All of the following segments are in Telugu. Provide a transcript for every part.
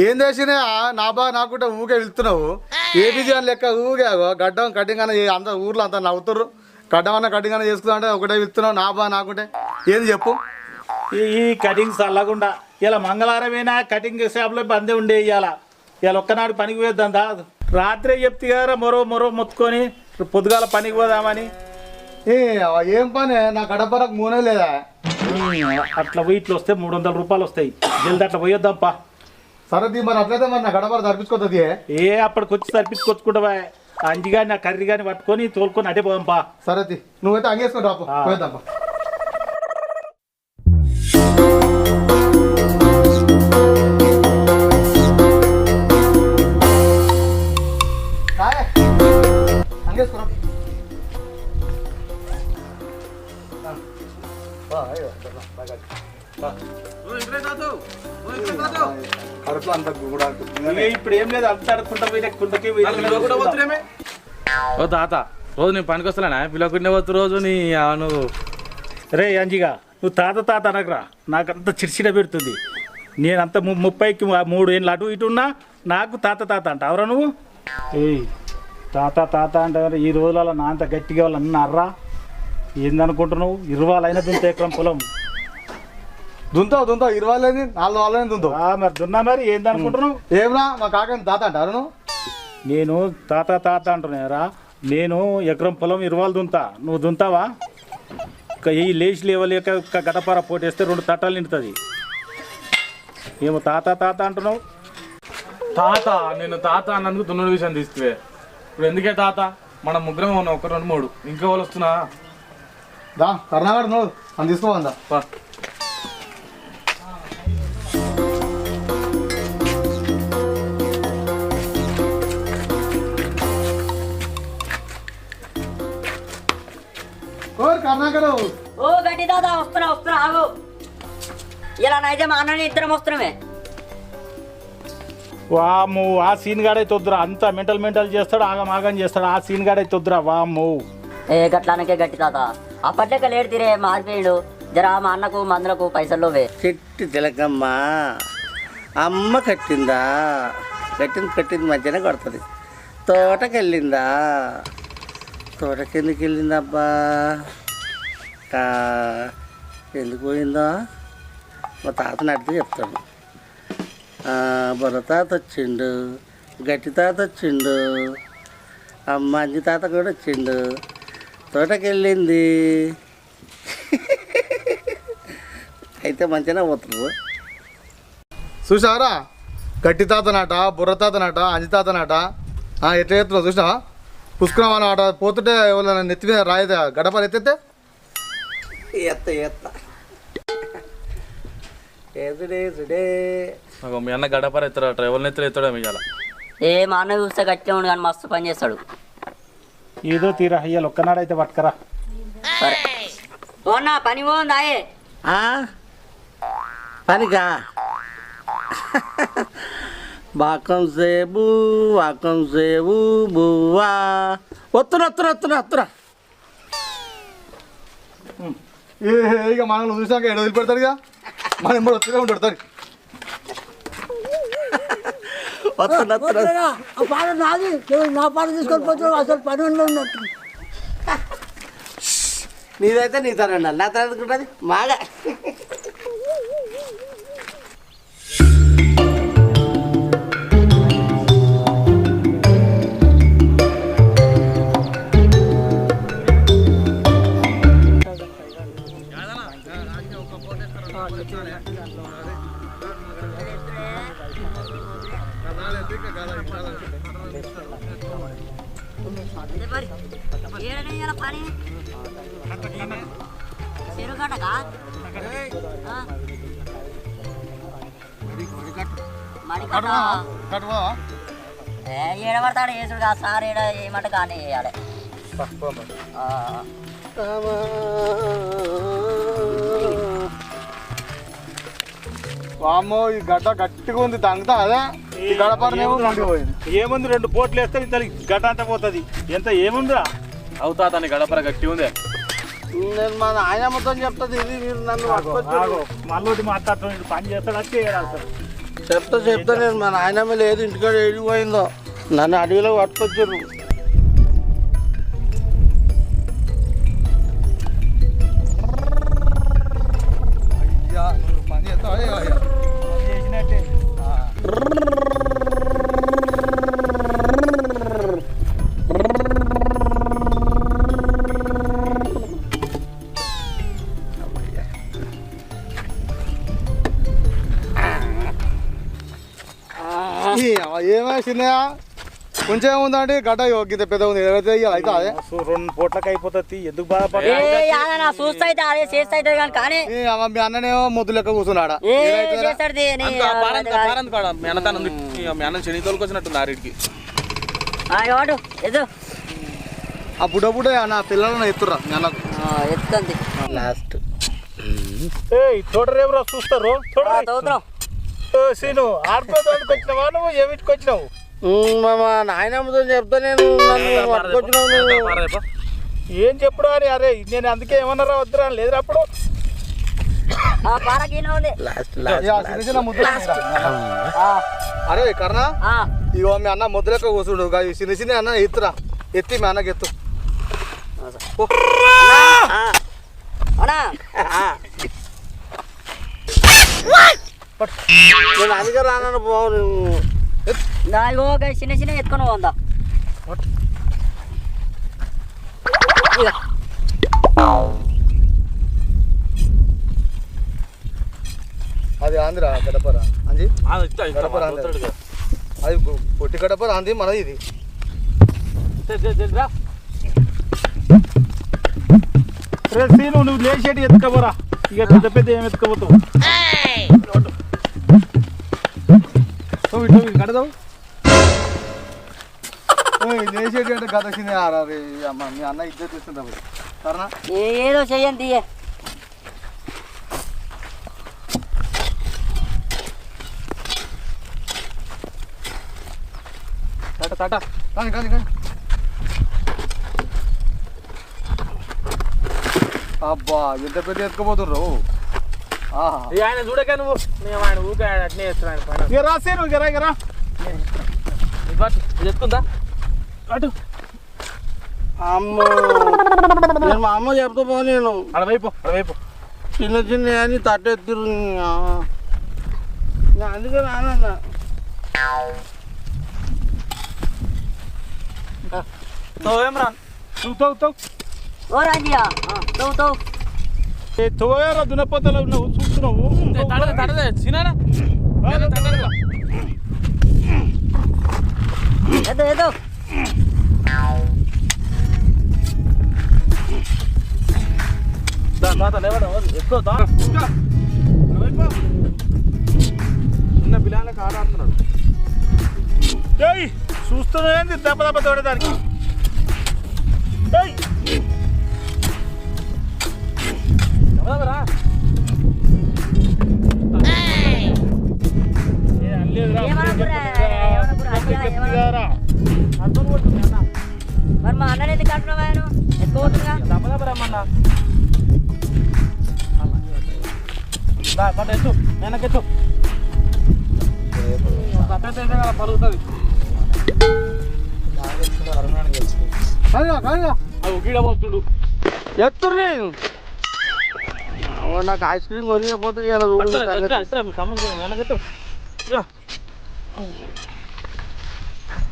ఏం చేసినా నా బాగా నాకుంటే ఊకే వెళ్తున్నావు ఏ బిజీ లెక్క ఊగే గడ్డం కటింగ్ అని అంత ఊర్లో అంతా నవ్వుతుర్రు కడ్డమన్నా కటింగ్ అని చేసుకుంటా అంటే ఒకటే వెళ్తున్నావు నా బాగా నాకుంటే ఏది చెప్పు. ఈ కటింగ్స్ అలాగుండా ఇలా మంగళవారమైనా కటింగ్ షాప్లో బందే ఉండే ఇలా ఒక్కనాడు పనికి పోద్దా రాత్రే చెప్తే కదా మొరో మొత్తుకొని పొద్దుగాల పనికి పోదామని. ఏం పని నా గడపరకు మూనే లేదా అట్లా ఇట్లా వస్తే 300 రూపాయలు వస్తాయి జల్ది అట్లా పోయొద్దాంపా. సరే మరి అట్లయితే మరి నా గడపర తరిపించుకోతుంది అప్పటికి వచ్చి తరిపించుకొచ్చుకుంటావా అంజి కానీ నా కర్రీ కానీ పట్టుకొని తోలుకొని అటే పోదాంపా. సరే నువ్వైతే అంగేసుకుంటా పోయేద్దాంపా. అంగేసుకురా ఇప్పుడు ఏం లేదు అంత అడుక్కుంటా ఓ తాత రోజు నేను పనికి వస్తానా పిల్లకుండే పోతు రోజు నీ నువ్వు రే అంజిగా నువ్వు తాత అనకరా నాకంత చిడిచిడ పెడుతుంది. నేనంత 30కి 3 ఏళ్ళు అటు ఇటు ఉన్నా నాకు తాత అంట ఎవరా నువ్వు? ఏయ్ తాత అంటే ఈ రోజులలో నా అంత గట్టిగా వాళ్ళు అన్నారా ఏందనుకుంటున్నావు? 20 అయినా దుంత ఎకరం పొలం దుంతావు 20 లేదు 4 వాళ్ళని దుంతావు మరి దున్నా మరి ఏందనుకుంటున్నావు? ఏమరా మా కాక తాత అంటారు నువ్వు? నేను తాత అంటున్నారా నేను ఎకరం పొలం 20 దుంతా నువ్వు దుంతావా? ఈ లేచి లేవలేక గడపార పోటేస్తే 2 తట్టాలు నిండుతుంది. ఏమో తాత అంటున్నావు? తాత నేను తాత అన్నందుకు దున్నడు విషయం తీస్తే ఇప్పుడు ఎందుకే తాత మనం ముగ్గురం ఉన్నాం 1 2 3 ఇంకా వాళ్ళు వస్తున్నా దా కర్ణాటక నువ్వు అని తీసుకోవందా. ఓ గట్టి దాదా వస్తున్నా ఆగు. ఇలా నైతే మా అన్న ఇద్దరం వస్తున్నామే. వాము ఆ సీన్ గాడైతే వద్దురా అంత మెంటల్ చేస్తాడు ఆగం చేస్తాడు. ఆ సీన్ గాడైతే వద్దురా వాము. ఏ గట్లానకే గట్టి తాత అప్పట్లేక లేడు తీరే మారిపోయాడు. జరా మా అన్నకు మందులకు పైసలు చెట్టు తిలకమ్మ అమ్మ కట్టిందా కట్టింది మధ్యనే కొడుతుంది. తోటకెళ్ళిందా తోటకెందుకు వెళ్ళిందబ్బా ఎందుకు పోయిందో మా తాతని అడిగితే చెప్తాడు. బొర్ర తాత వచ్చిండు గట్టి తాత వచ్చిండు అమ్మ అంజి తాత కూడా వచ్చిండు తోటకెళ్ళింది అయితే మంచిగానే పోతున్నారు. చూసారా గట్టి తాతనాట బుర్ర తాతనాట అంజి తాతనాట ఎట్లా చేస్తున్నావు చూసినా పుష్కరం అన్నమాట పోతుంటే ఎవరైనా నెత్తి మీద రాయిదా గడపలు ఎత్తే మీ అన్న గడపర ఎత్తాడట ఎవరిని ఎత్తాడో ఇవాళ. ఏ మా అన్న చూస్తే గట్టిగా ఉండు కానీ మస్తు పని చేస్తాడు. ఏదో తీరా అయ్యాలి ఒక్కనాడైతే పట్టుకరా. సరే పోన్నా పని పోందాయే పనికా వాకం సేబు బువ్వా వస్తున్నా ఇక మనల్ని చూసాక ఎడ వదిలిపెడతాడు ఇక మన ఎంబడి వస్తూనే ఉంటాడు తాడు. పాట నాది నా పాట తీసుకొని పోతే అసలు పనుల్లో ఉన్నట్టు నీదైతే నీ తన ఉండాలి నా తన ఉంటుంది మాగా. పని ఏడబడతాడు వేసుడు కాదు సార్ ఏడ ఏమంటే కానీ వేయాలి. వామ్మో ఈ గడ్డ గట్టిగా ఉంది తంగుతా అదే ఈ గడపరనేమో ఏముంది 2 పోట్లు వేస్తే ఇంత గడ్డ అంతా పోతుంది. ఎంత ఏముందిరా అవుతా తన గడపర గట్టి ఉంది. నేను మా ఆయన మొత్తం చెప్తుంది ఇది మీరు నన్ను మళ్ళీ మాట్లాడుతున్నాడు పని చేస్తాడు వచ్చి చెప్తా నేను మా నాయనమ్మ లేదు ఇంటికాడ వెళ్ళిపోయిందో నన్ను అడవిలో పట్టుకొచ్చారు. పని చేస్తావా చేసినట్టే ఏమైనా చిన్నయా కొంచెం ఏముందండి గడ్డ గిద్ద పెద్ద ఉంది అయితే అయితే అదే 2 పూట్లకు అయిపోతుంది ఎందుకు బాధపడ చూస్తా అయితే అదే చేస్తా అయితే కానీ మీ అన్ననేమో ముద్దు లెక్క కూర్చున్నాడా ఏ చేస్తాడు మీ అన్న శని తోలుకొచ్చినట్టుంది ఆరిడికి. ఎదు ఆ బుడ్డ నా పిల్లలను ఎత్తురా మీ అన్నకు ఎత్తుకుంది లాస్ట్ చూడరేమరా చూస్తారు చదువుతున్నాం సీను ఆడుకోవడానికి వచ్చినావా నువ్వు ఏమిటికి వచ్చినావు మా నాయనమ్మతో చెప్తా నేను నన్ను పట్టుకొచ్చినావు నువ్వు. ఏం చెప్పుడు అని అరే నేను అందుకే ఏమన్నారా వద్దురా అని లేదురా అప్పుడు పారకీనే ఉంది చిన్న చిన్న ముద్దులు అరే కర్ణ ఇగో మీ అన్న ముద్దు లెక్క కూర్చుండు చిన్న చిన్న అన్న ఎత్తురా ఎత్తి మీ అన్నకి ఎత్తు అవునా నేను అందుకే రానని పోను. నాలుగో చిన్న చిన్న ఎత్తుకొని పోందా అది ఆంధ్రా గడపరా అంజీ గడపర అది పొట్టి గడపర అంది మనది ఇది సీను నువ్వు లేచేటి ఎత్తుకోబోరా ఇక పెద్ద పెద్ద ఏం ఎత్తుకోబోతావు కడదావు లేచేటి అంటే గత చిన్న అమ్మ మీ అన్న ఇద్దరు తీసుకుంటావు సరేనా ఏదో చెయ్యండి తీయే కానీ కానీ కానీ అబ్బా ఎంత పెద్ద ఎత్తుకోపోతుర్రు ఆయన చూడక నువ్వు ఆయన ఊకే అట్నే చేస్తున్నాను. ఇక రా సీను ఇక రా చెప్తుందా అటు అమ్మ నేను మా అమ్మ చెప్తా పో నేను అడవైపు చిన్న చిన్న అని తట్టెత్తిరు అందుకే రానన్నా ఏం రా తవ్వు ఓ రాజియా తవ్వు తోయారా దునపోతలో ఉన్నావు చూస్తున్నావు తడదే చిన్న ఏదో చిన్న పిల్లలకి ఆట ఆడుతున్నాడు. చూస్తున్నాయండి దెబ్బ దెబ్బ తోడేదానికి మరి మా అన్నని ఎందుకు అంటున్నావా ఆయన ఎత్తుకోవచ్చుగా దమ్మదమ్మరమ్మన్నా ఎత్తు వెనకెత్తు పలుకుతుంది. గీడ పోతుడు ఎత్తురు నేను నాకు ఐస్ క్రీమ్ కొనిపోతే వెనకెత్తు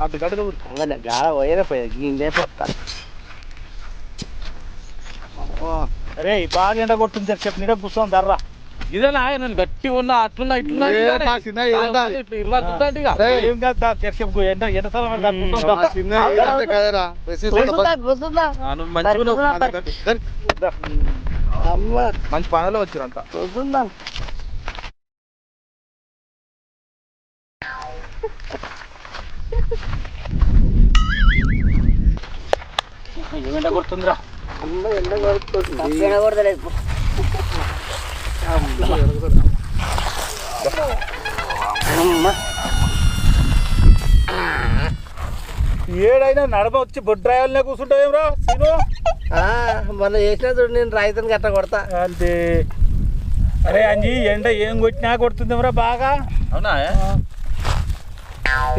అటు గడ్డ గాడ పోయేదే అరే బాగా ఎండ కొడుతుంది చెప్పి నీడ కూర్చొని దర్రా ఇదేనా నేను గట్టి ఉన్నా అట్లున్నా ఇట్లున్నా ఏం కాదు చెప్పు ఎండ మంచి పనులు వచ్చారంట. ఎండ కొడుతుందిరా ఎండ కొడతలేదు ఏడైనా నడమ వచ్చి బొడ్రాయాలనే కూర్చుంటావేమ్రా సీను మొన్న చేసిన చూడు నేను రైతుని గట్ట కొడతా అంతే. అరే అంజీ ఎండ ఏం కొట్టినా కొడుతుందేమ్రా బాగా అవునా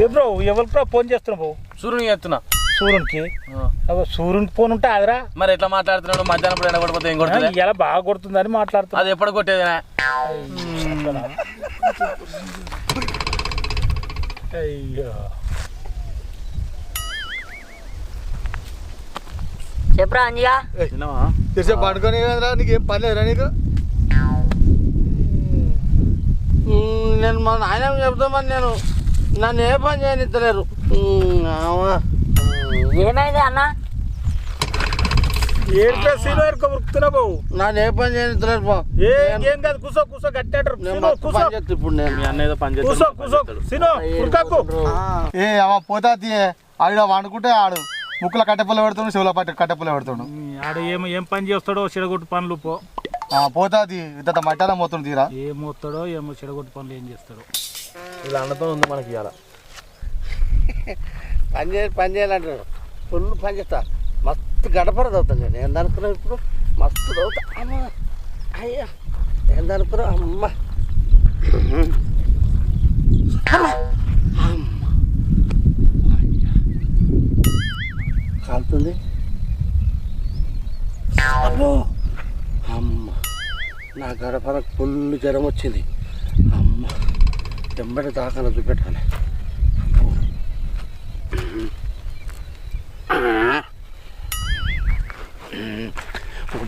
ఏ బ్రో ఎవరికి ఫోన్ చేస్తున్నావు బాబు? సూర్యుని చేస్తున్నా. సూర్యునికి సూర్యునికి ఫోన్ ఉంటే అదిరా. మరి ఎట్లా మాట్లాడుతున్నాడు? మధ్యాహ్నం పూట ఎండ కొడిపోతే ఏం కొడుతుంది? ఇలా బాగా కొడుతుందని మాట్లాడుతున్నా. అది ఎప్పుడు కొట్టేదినా? అయ్యో చెప్పరా అంజిగా తిన్నావా? తెరిసే పండుకొని నీకు ఏం పని లేదురా నీకు? నేను మా నాయన చెప్తామని నేను నన్ను ఏ పని చేయనిస్తలేరు. ఏమైంది అన్న? ఉరుకుతున్నా బాబు. నన్ను ఏ పని చేయనిస్తలేరు బా. ఏం కాదు కూసో కూసో గట్టాడు. నేను మస్తు పని చేస్తా ఇప్పుడు నేను. మీ అన్న ఏదో పని కూసో కూసో సినో ఉరకకు. ఏ అవ పోతా తీయే ఆడ వండుకుంటే ఆడు ముక్కుల కట్టెపుల్ల పెడుతుండు, చెవుల పట్టి కట్టెపుల్ల పెడుతుండు. ఆడ ఏం పని చేస్తాడో చెడగొట్టు పనులు పో. పోతాది ఇంత మట్టాల మోతుండు తీరా. ఏం మోస్తాడో ఏమో చెడగొట్టు పనులు ఏం చేస్తాడో. ఇలా అన్నతో ఉంది మనకి ఇవాళ. పని చేయాలంటారు. ఫుల్ పని చేస్తా. మస్తు గడపర చదువుతాను నేను. ఏం అనుకున్నావు ఇప్పుడు? మస్తు చదువుతా. అమ్మ అయ్యా ఏం అనుకున్నావు? అమ్మ కాలుతుంది. అబ్బో అమ్మ నా గడపరకు ఫుల్ జ్వరం వచ్చింది. అమ్మ వెంబడి దాకా చూపెట్టాలి.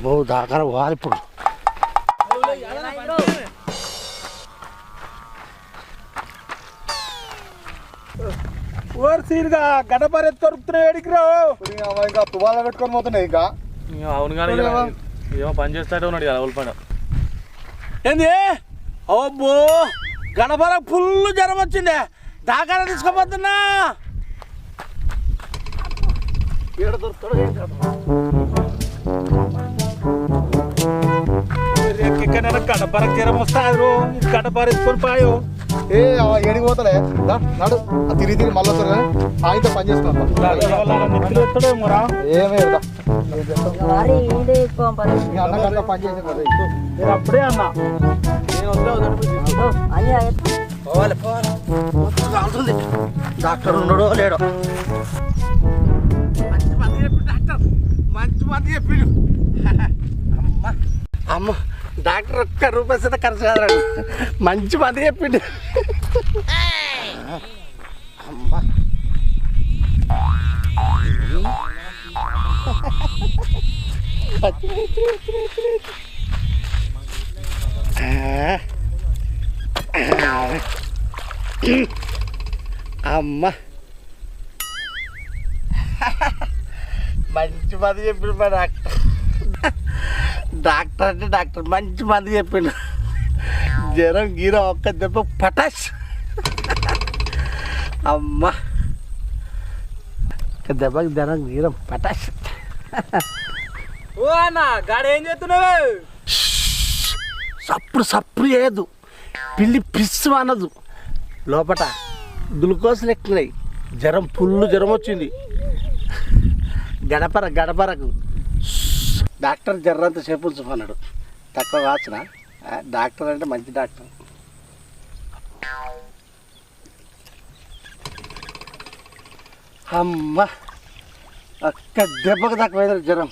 బాబు దాకా పోవాలి ఇప్పుడు. సీన్గా గడపరి దొరుకుతున్నాయి. ఎడికి రావు ఇంకా తువాల పెట్టుకొని పోతున్నాయి ఇంకా. అవును కానీ ఏమో పని చేస్తాడే ఉన్నాడు కదా వాళ్ళ పని. ఏంది? అబ్బో గడపర ఫుల్ జ్వరం వచ్చింది. దాకా తీసుకోపోతున్నా. ఏడ దొరుకుతాడు ఎక్కడైనా గడపర జ్వరం వస్తాడు. గడపర ఎత్తుకొని పాయో. ఏ ఏడికి పోతలే నాడు తిరిగి తిరిగి మళ్ళీ వస్తారు కానీ ఆయనతో పని చేసుకున్నా. ఏమే అన్నకంతా పని చేసే కదా. అప్పుడే అన్నా పోవాలి పోవాలి. కాలుతుంది. డాక్టర్ ఉన్నాడో లేడో. మంచి మంది చెప్పి డాక్టర్ మంచి మంది చెప్పిండు. అమ్మ డాక్టర్ ఒక్క రూపాయి శాతం ఖర్చు కాదు. మంచి మంది చెప్పిండు. అమ్మ అమ్మ మంచి మంది చెప్పిండు మా డాక్టర్. డాక్టర్ అంటే డాక్టర్ మంచి మంది చెప్పిండు. జ్వరం గీర ఒక్క దెబ్బ పటాష్. అమ్మ ఒక్క దెబ్బకి జ్వరం గీరం పటాష్. ఓ అన్న గాడి ఏం చేస్తున్నావు? సప్పుడు సప్పుడు చేయదు. పిల్లి పిస్సు అనదు. లోపట గ్లూకోజ్ లెక్కినాయి. జ్వరం ఫుల్ జ్వరం వచ్చింది. గడపరకు డాక్టర్ జర్రంత సేపు ఉంచుకున్నాడు. తక్కువ కాచునా? డాక్టర్ అంటే మంచి డాక్టర్. అమ్మ ఒక్క దెబ్బకు తక్కువ జ్వరం.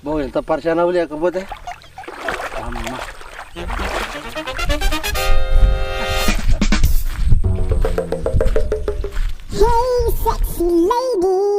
బో ఎంత పరిశాన్ అవ్వు లేకపోతే. అమ్మ Hey, sexy lady.